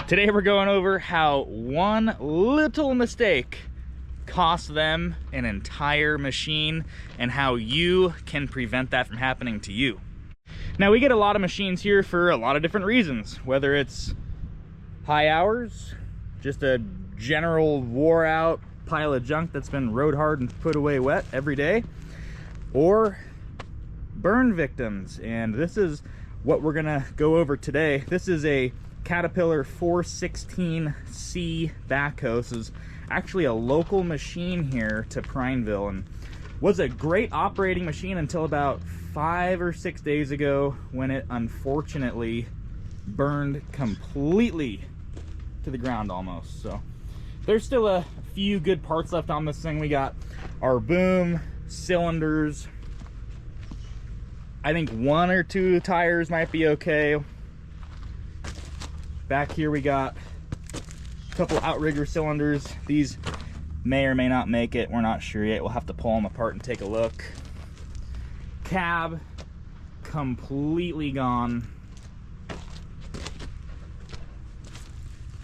Today we're going over how one little mistake cost them an entire machine and how you can prevent that from happening to you. Now, we get a lot of machines here for a lot of different reasons, whether it's high hours, just a general wore out pile of junk that's been rode hard and put away wet every day, or burn victims. And this is what we're gonna go over today. This is a Caterpillar 416C backhoe. This is actually a local machine here to Prineville and was a great operating machine until about 5 or 6 days ago, when it unfortunately burned completely to the ground almost. So there's still a few good parts left on this thing. We got our boom, cylinders, I think 1 or 2 tires might be okay. Back here we got a couple outrigger cylinders. These may or may not make it, we're not sure yet. We'll have to pull them apart and take a look. Cab completely gone.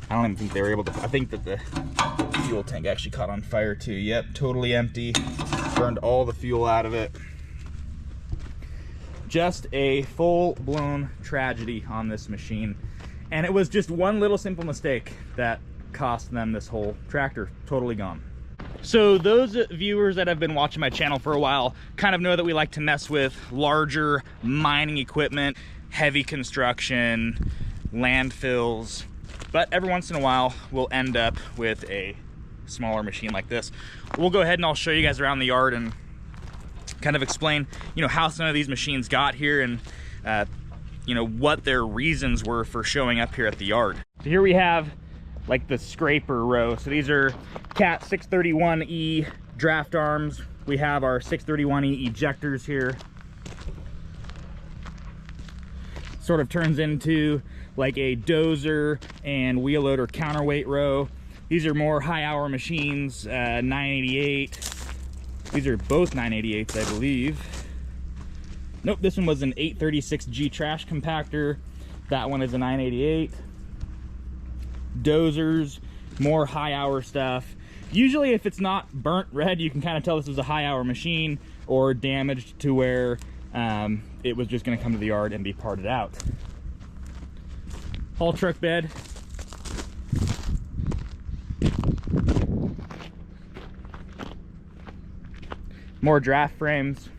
I don't even think they were able to, I think that the fuel tank actually caught on fire too. Yep, totally empty. Burned all the fuel out of it. Just a full-blown tragedy on this machine. And it was just one little simple mistake that cost them this whole tractor. Totally gone. So those viewers that have been watching my channel for a while kind of know that we like to mess with larger mining equipment, heavy construction, landfills, but every once in a while we'll end up with a smaller machine like this. We'll go ahead and I'll show you guys around the yard and kind of explain, how some of these machines got here and what their reasons were for showing up here at the yard. So here we have like the scraper row. So these are Cat 631E draft arms. We have our 631E ejectors here. Sort of turns into like a dozer and wheel loader counterweight row. These are more high hour machines, 988. These are both 988s, I believe. Nope, this one was an 836G trash compactor. That one is a 988. Dozers, more high hour stuff. Usually if it's not burnt red, you can kind of tell this is a high hour machine or damaged to where it was just gonna come to the yard and be parted out. Haul truck bed. More draft frames.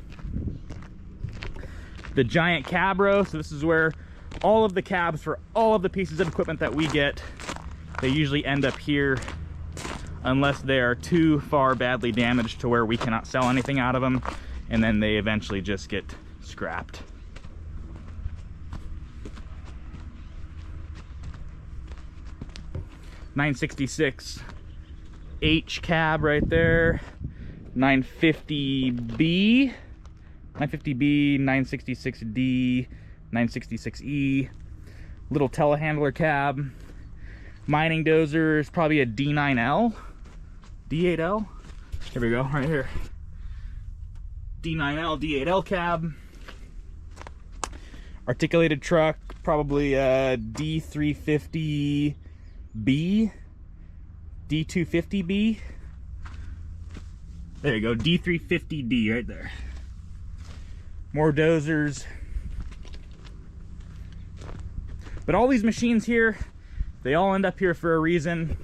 The giant cab row. So this is where all of the cabs for all of the pieces of equipment that we get, they usually end up here unless they are too far badly damaged to where we cannot sell anything out of them, and then they eventually just get scrapped. .966 H cab right there. 950B, 966D, 966E, little telehandler cab. Mining dozer is probably a D9L, D8L. Here we go, right here. D9L, D8L cab. Articulated truck, probably a D350B, D250B. There you go, D350D right there. More dozers. But all these machines here, they all end up here for a reason.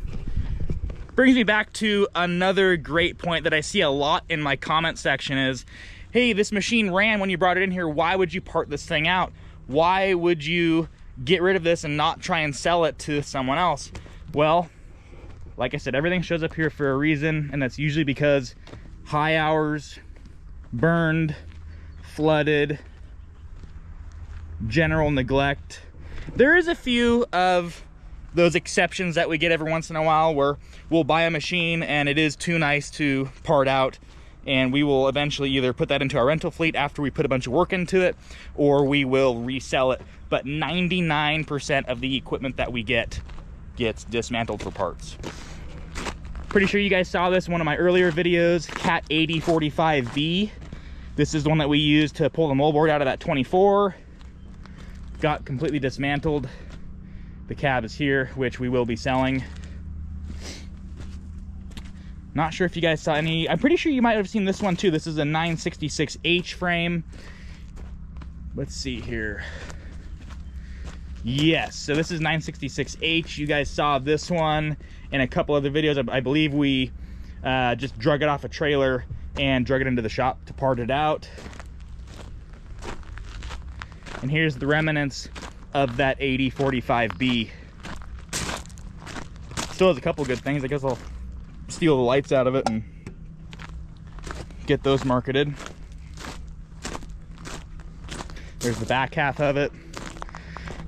Brings me back to another great point that I see a lot in my comment section is, hey, this machine ran when you brought it in here. Why would you part this thing out? Why would you get rid of this and not try and sell it to someone else? Well, like I said, everything shows up here for a reason, and that's usually because high hours, burned, flooded, general neglect. There is a few of those exceptions that we get every once in a while where we'll buy a machine and it is too nice to part out, and we will eventually either put that into our rental fleet after we put a bunch of work into it, or we will resell it. But 99% of the equipment that we get gets dismantled for parts. Pretty sure you guys saw this in one of my earlier videos, Cat 8045V. This is the one that we used to pull the moldboard out of that 24. Got completely dismantled. The cab is here, which we will be selling. Not sure if you guys saw any. I'm pretty sure you might have seen this one too. This is a 966H frame. Let's see here. Yes, so this is 966H. You guys saw this one in a couple other videos. I believe we just drug it off a trailer and drug it into the shop to part it out. And here's the remnants of that 8045B. Still has a couple good things. I guess I'll steal the lights out of it and get those marketed. There's the back half of it.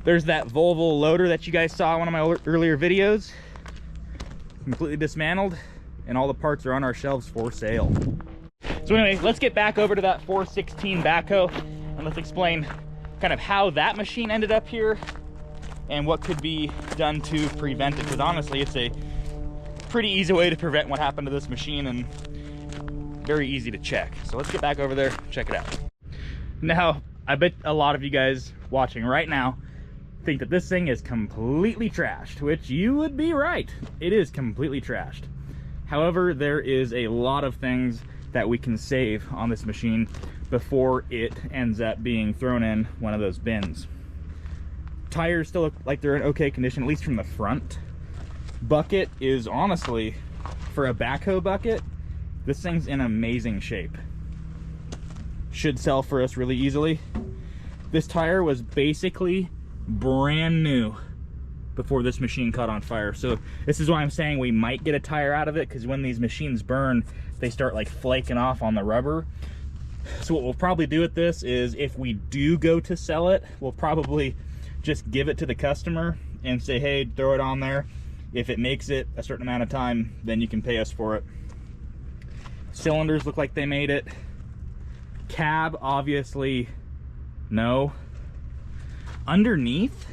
There's that Volvo loader that you guys saw in one of my earlier videos. Completely dismantled, and all the parts are on our shelves for sale. So anyway, let's get back over to that 416 backhoe and let's explain kind of how that machine ended up here and what could be done to prevent it, because honestly it's a pretty easy way to prevent what happened to this machine and very easy to check. So let's get back over there, check it out. Now, I bet a lot of you guys watching right now think that this thing is completely trashed, which you would be right. It is completely trashed. However, there is a lot of things that we can save on this machine before it ends up being thrown in one of those bins. Tires still look like they're in okay condition, at least from the front. Bucket is honestly, for a backhoe bucket, this thing's in amazing shape. Should sell for us really easily. This tire was basically brand new before this machine caught on fire. So this is why I'm saying we might get a tire out of it, because when these machines burn, they start like flaking off on the rubber. So what we'll probably do with this is, if we do go to sell it, we'll probably just give it to the customer and say, hey, throw it on there. If it makes it a certain amount of time, then you can pay us for it. Cylinders look like they made it. Cab, obviously, no. Underneath,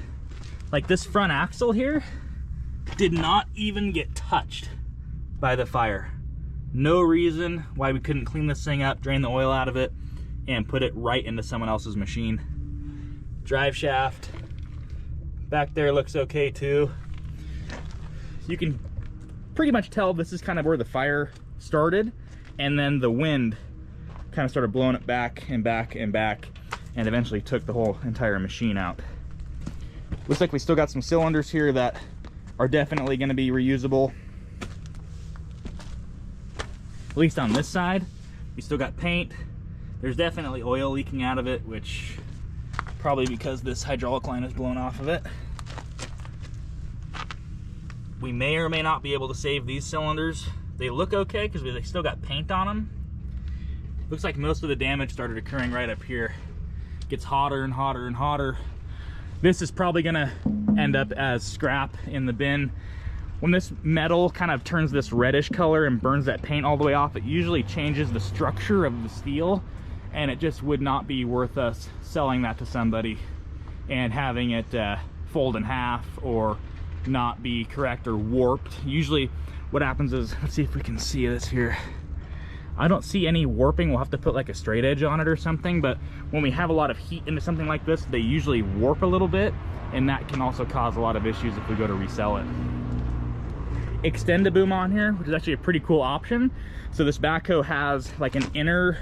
like this front axle here, did not even get touched by the fire. No reason why we couldn't clean this thing up, drain the oil out of it, and put it right into someone else's machine. Drive shaft back there looks okay too. You can pretty much tell this is kind of where the fire started, and then the wind kind of started blowing it back and back and back, and eventually took the whole entire machine out. Looks like we still got some cylinders here that are definitely going to be reusable. At least on this side. We still got paint. There's definitely oil leaking out of it, which probably because this hydraulic line is blown off of it. We may or may not be able to save these cylinders. They look okay because they still got paint on them. Looks like most of the damage started occurring right up here. Gets hotter and hotter and hotter. This is probably gonna end up as scrap in the bin. When this metal kind of turns this reddish color and burns that paint all the way off, it usually changes the structure of the steel, and it just would not be worth us selling that to somebody and having it fold in half or not be correct or warped. Usually what happens is, let's see if we can see this here. I don't see any warping. We'll have to put like a straight edge on it or something, but when we have a lot of heat into something like this, they usually warp a little bit, and that can also cause a lot of issues if we go to resell it. Extend a boom on here, which is actually a pretty cool option. So this backhoe has like an inner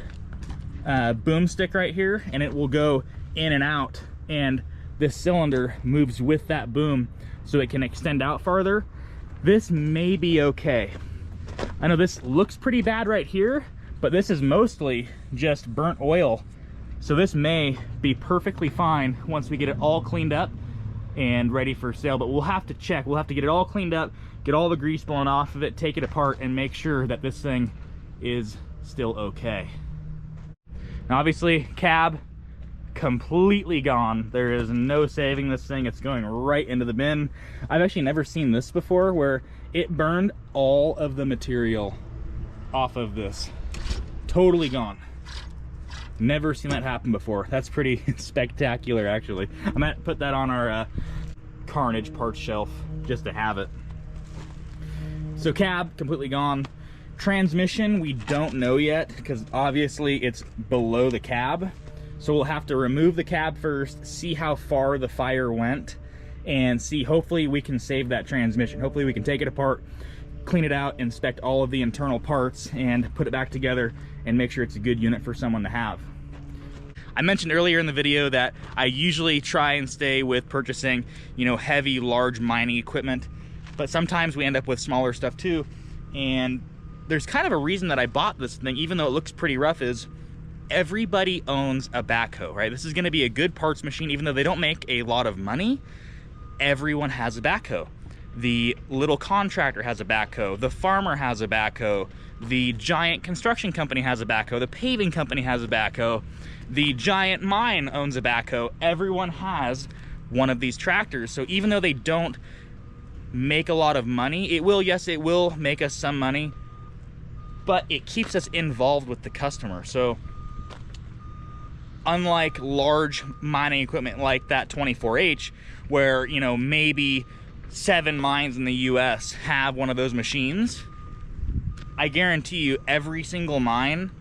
boom stick right here, and it will go in and out, and this cylinder moves with that boom so it can extend out farther. This may be okay. I know this looks pretty bad right here, but this is mostly just burnt oil. So this may be perfectly fine once we get it all cleaned up and ready for sale, but we'll have to check. We'll have to get it all cleaned up, get all the grease blown off of it, take it apart, and make sure that this thing is still okay. Now obviously, cab, completely gone. There is no saving this thing. It's going right into the bin. I've actually never seen this before, where it burned all of the material off of this. Totally gone. Never seen that happen before. That's pretty spectacular, actually. I might put that on our carnage parts shelf just to have it. So cab, completely gone. Transmission, we don't know yet, because obviously it's below the cab. So we'll have to remove the cab first, see how far the fire went, and see, hopefully we can save that transmission. Hopefully we can take it apart, clean it out, inspect all of the internal parts, and put it back together and make sure it's a good unit for someone to have. I mentioned earlier in the video that I usually try and stay with purchasing, you know, heavy, large mining equipment, but sometimes we end up with smaller stuff too. And there's kind of a reason that I bought this thing, even though it looks pretty rough, is everybody owns a backhoe, right? This is gonna be a good parts machine, even though they don't make a lot of money. Everyone has a backhoe. The little contractor has a backhoe, the farmer has a backhoe, the giant construction company has a backhoe, the paving company has a backhoe, the giant mine owns a backhoe. Everyone has one of these tractors. So even though they don't make a lot of money, it will, yes, it will make us some money, but it keeps us involved with the customer. So unlike large mining equipment like that 24H, where, you know, maybe 7 mines in the US have one of those machines, I guarantee you every single mine,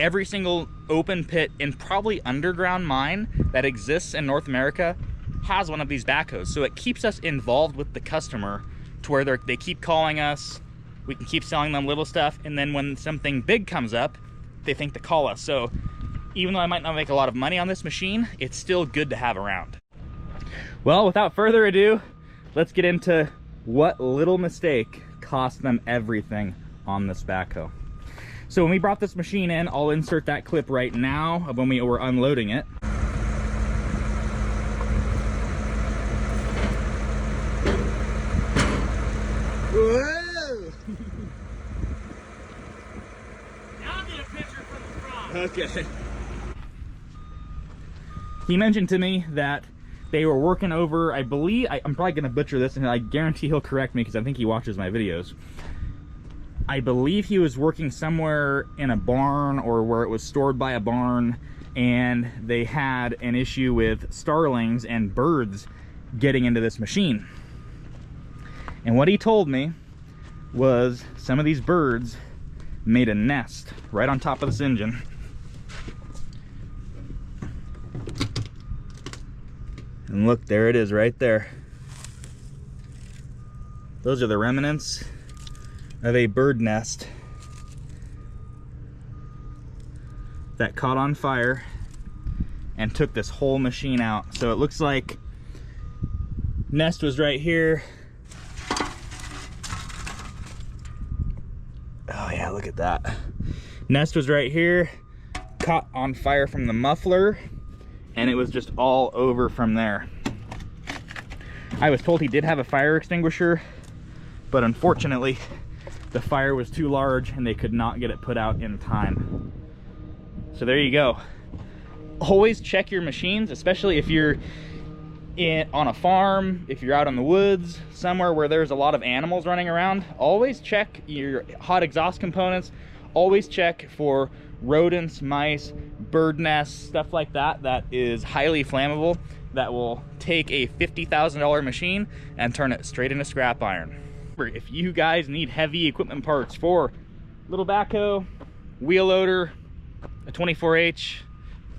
every single open pit and probably underground mine that exists in North America has one of these backhoes. So it keeps us involved with the customer to where they keep calling us, we can keep selling them little stuff, and then when something big comes up, they think to call us. So even though I might not make a lot of money on this machine, it's still good to have around. Well, without further ado, let's get into what little mistake cost them everything on this backhoe. So when we brought this machine in, I'll insert that clip right now of when we were unloading it. Whoa! Now I'll get a picture from the front. Okay. He mentioned to me that they were working over, I believe, I'm probably gonna butcher this, and I guarantee he'll correct me because I think he watches my videos. I believe he was working somewhere in a barn or where it was stored by a barn, and they had an issue with starlings and birds getting into this machine. And what he told me was some of these birds made a nest right on top of this engine. And look, there it is right there. Those are the remnants of a bird nest that caught on fire and took this whole machine out. So it looks like nest was right here. Oh yeah, look at that. Nest was right here, caught on fire from the muffler, and it was just all over from there. I was told he did have a fire extinguisher, but unfortunately the fire was too large and they could not get it put out in time. So there you go. Always check your machines, especially if you're on a farm, if you're out in the woods, somewhere where there's a lot of animals running around. Always check your hot exhaust components. Always check for rodents, mice, bird nests, stuff like that that is highly flammable, that will take a $50,000 machine and turn it straight into scrap iron. If you guys need heavy equipment parts for little backhoe, wheel loader, a 24H,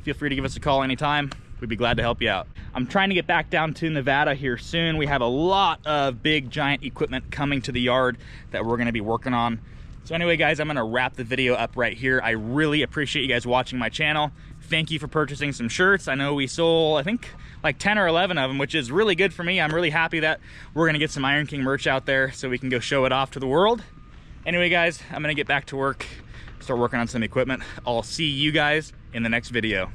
feel free to give us a call anytime. We'd be glad to help you out. I'm trying to get back down to Nevada here soon. We have a lot of big giant equipment coming to the yard that we're gonna be working on. So anyway, guys, I'm gonna wrap the video up right here. I really appreciate you guys watching my channel. Thank you for purchasing some shirts. I know we sold, I think, like 10 or 11 of them, which is really good for me. I'm really happy that we're gonna get some Iron King merch out there so we can go show it off to the world. Anyway, guys, I'm gonna get back to work, start working on some equipment. I'll see you guys in the next video.